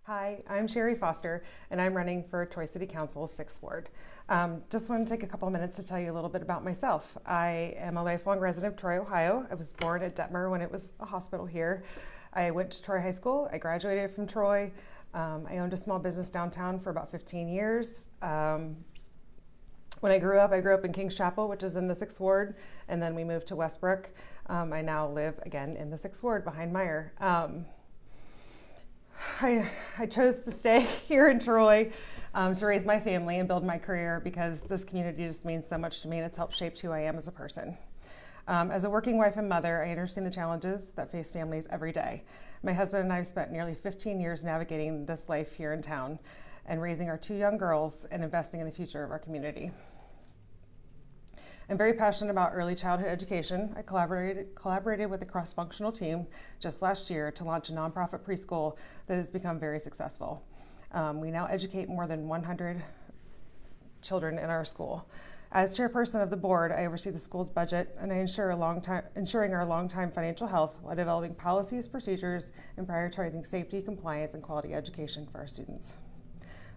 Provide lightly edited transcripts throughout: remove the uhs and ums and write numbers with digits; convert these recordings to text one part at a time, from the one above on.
Hi, I'm Sherrie Foster, and I'm running for Troy City Council's 6th Ward. Just want to take a couple minutes to tell you a little bit about myself. I am a lifelong resident of Troy, Ohio. I was born at Detmer when it was a hospital here. I went to Troy High School. I graduated from Troy. I owned a small business downtown for about 15 years. When I grew up in Kings Chapel, which is in the 6th Ward, and then we moved to Westbrook. I now live again in the 6th Ward behind Meyer. I chose to stay here in Troy to raise my family and build my career because this community just means so much to me, and it's helped shape who I am as a person. As a working wife and mother, I understand the challenges that face families every day. My husband and I have spent nearly 15 years navigating this life here in town and raising our 2 young girls and investing in the future of our community. I'm very passionate about early childhood education. I collaborated with a cross-functional team just last year to launch a nonprofit preschool that has become very successful. We now educate more than 100 children in our school. As chairperson of the board, I oversee the school's budget, and I ensuring our long-time financial health while developing policies, procedures, and prioritizing safety, compliance, and quality education for our students.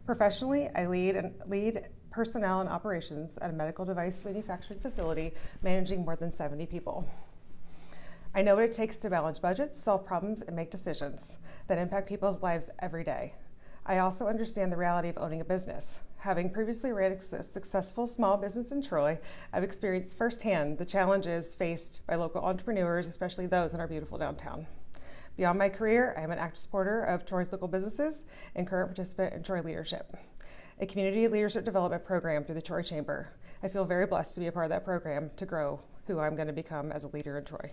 Professionally, I lead personnel and operations at a medical device manufacturing facility managing more than 70 people. I know what it takes to balance budgets, solve problems, and make decisions that impact people's lives every day. I also understand the reality of owning a business. Having previously ran a successful small business in Troy, I've experienced firsthand the challenges faced by local entrepreneurs, especially those in our beautiful downtown. Beyond my career, I am an active supporter of Troy's local businesses and current participant in Troy Leadership, a community leadership development program through the Troy Chamber. I feel very blessed to be a part of that program to grow who I'm going to become as a leader in Troy.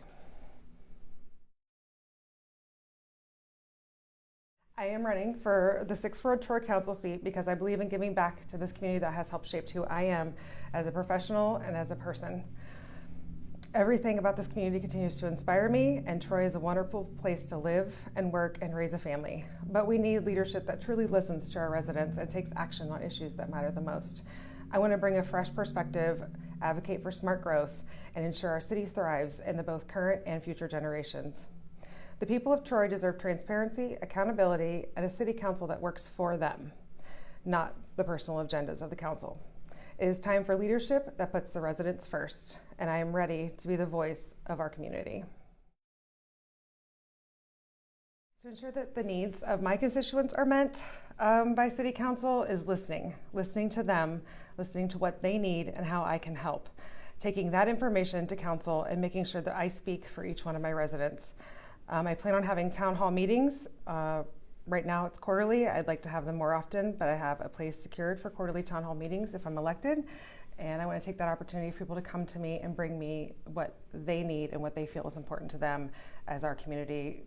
I am running for the 6th Ward Troy Council seat because I believe in giving back to this community that has helped shape who I am as a professional and as a person. Everything about this community continues to inspire me, and Troy is a wonderful place to live and work and raise a family. But we need leadership that truly listens to our residents and takes action on issues that matter the most. I want to bring a fresh perspective, advocate for smart growth, and ensure our city thrives in the both current and future generations. The people of Troy deserve transparency, accountability, and a city council that works for them, not the personal agendas of the council. It is time for leadership that puts the residents first, and I am ready to be the voice of our community. To ensure that the needs of my constituents are met by City Council is listening to them, listening to what they need and how I can help, taking that information to Council and making sure that I speak for each one of my residents. I plan on having town hall meetings. Right now it's quarterly. I'd like to have them more often, but I have a place secured for quarterly town hall meetings if I'm elected. And I want to take that opportunity for people to come to me and bring me what they need and what they feel is important to them as our community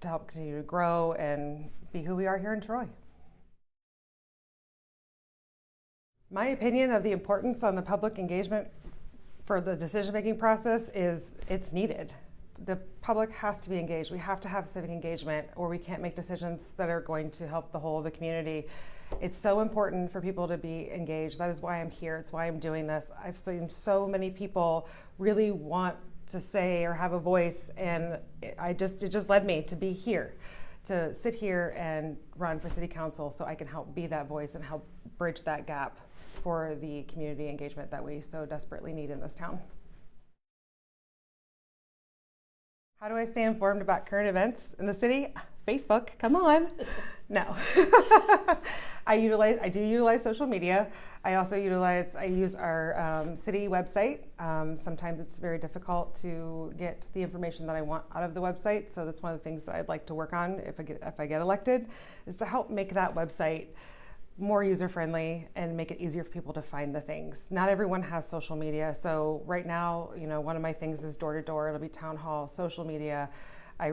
to help continue to grow and be who we are here in Troy. My opinion of the importance on the public engagement for the decision-making process is it's needed. The public has to be engaged. We have to have civic engagement or we can't make decisions that are going to help the whole of the community. It's so important for people to be engaged. That is why I'm here. It's why I'm doing this. I've seen so many people really want to say or have a voice, and it just led me to be here, to sit here and run for City Council so I can help be that voice and help bridge that gap for the community engagement that we so desperately need in this town. How do I stay informed about current events in the city? Facebook, come on. No. I do utilize social media. I use our city website. Sometimes it's very difficult to get the information that I want out of the website. So that's one of the things that I'd like to work on if I get elected, is to help make that website more user-friendly and make it easier for people to find the things. Not everyone has social media. So right now, one of my things is door-to-door. It'll be town hall, social media. I,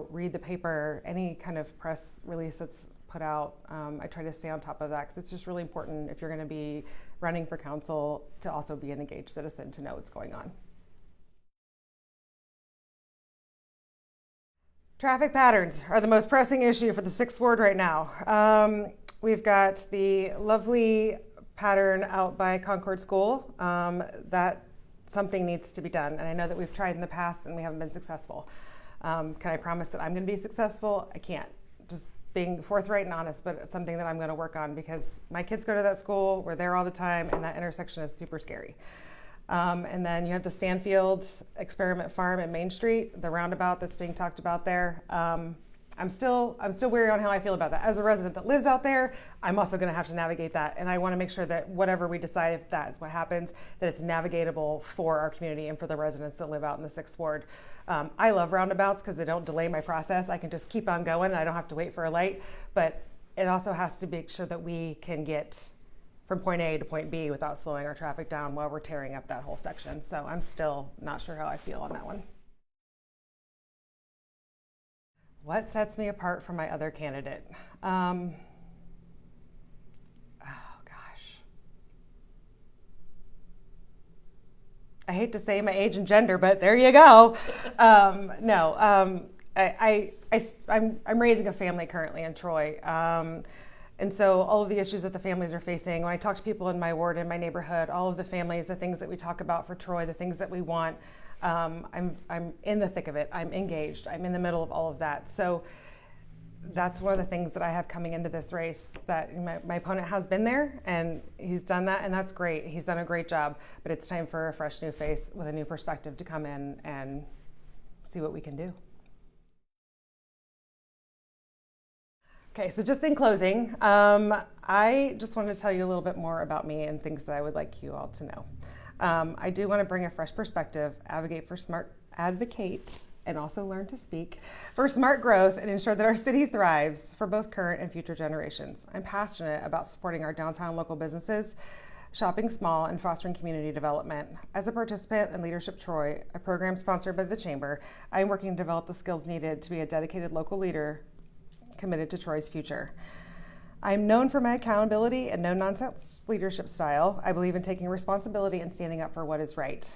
read the paper, any kind of press release that's put out. I try to stay on top of that because it's just really important if you're going to be running for council to also be an engaged citizen to know what's going on. Traffic patterns are the most pressing issue for the 6th Ward right now. We've got the lovely pattern out by Concord School that something needs to be done. And I know that we've tried in the past and we haven't been successful. Can I promise that I'm going to be successful? I can't. Just being forthright and honest, but it's something that I'm going to work on because my kids go to that school. We're there all the time, and that intersection is super scary. And then you have the Stanfield Experiment Farm and Main Street, the roundabout that's being talked about there. I'm still weary on how I feel about that. As a resident that lives out there, I'm also going to have to navigate that, and I want to make sure that whatever we decide, if that is what happens, that it's navigatable for our community and for the residents that live out in the 6th Ward. I love roundabouts because they don't delay my process. I can just keep on going, and I don't have to wait for a light, but it also has to make sure that we can get from point A to point B without slowing our traffic down while we're tearing up that whole section. So I'm still not sure how I feel on that one. What sets me apart from my other candidate? Oh gosh. I hate to say my age and gender, but there you go. I'm raising a family currently in Troy. And so all of the issues that the families are facing, when I talk to people in my ward, in my neighborhood, all of the families, the things that we talk about for Troy, the things that we want, I'm in the thick of it. I'm engaged. I'm in the middle of all of that. So that's one of the things that I have coming into this race, that my opponent has been there and he's done that, and that's great. He's done a great job, but it's time for a fresh new face with a new perspective to come in and see what we can do. Okay, so just in closing, I just want to tell you a little bit more about me and things that I would like you all to know. I do want to bring a fresh perspective, advocate, and also learn to speak for smart growth and ensure that our city thrives for both current and future generations. I'm passionate about supporting our downtown local businesses, shopping small, and fostering community development. As a participant in Leadership Troy, a program sponsored by the Chamber, I am working to develop the skills needed to be a dedicated local leader committed to Troy's future. I'm known for my accountability and no-nonsense leadership style. I believe in taking responsibility and standing up for what is right,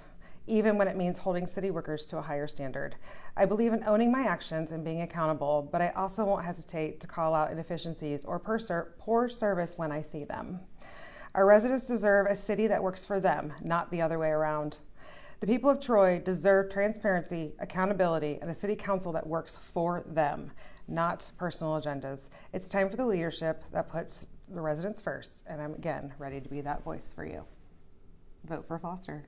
even when it means holding city workers to a higher standard. I believe in owning my actions and being accountable, but I also won't hesitate to call out inefficiencies or poor service when I see them. Our residents deserve a city that works for them, not the other way around. The people of Troy deserve transparency, accountability, and a city council that works for them, not personal agendas. It's time for the leadership that puts the residents first, and I'm, again, ready to be that voice for you. Vote for Foster.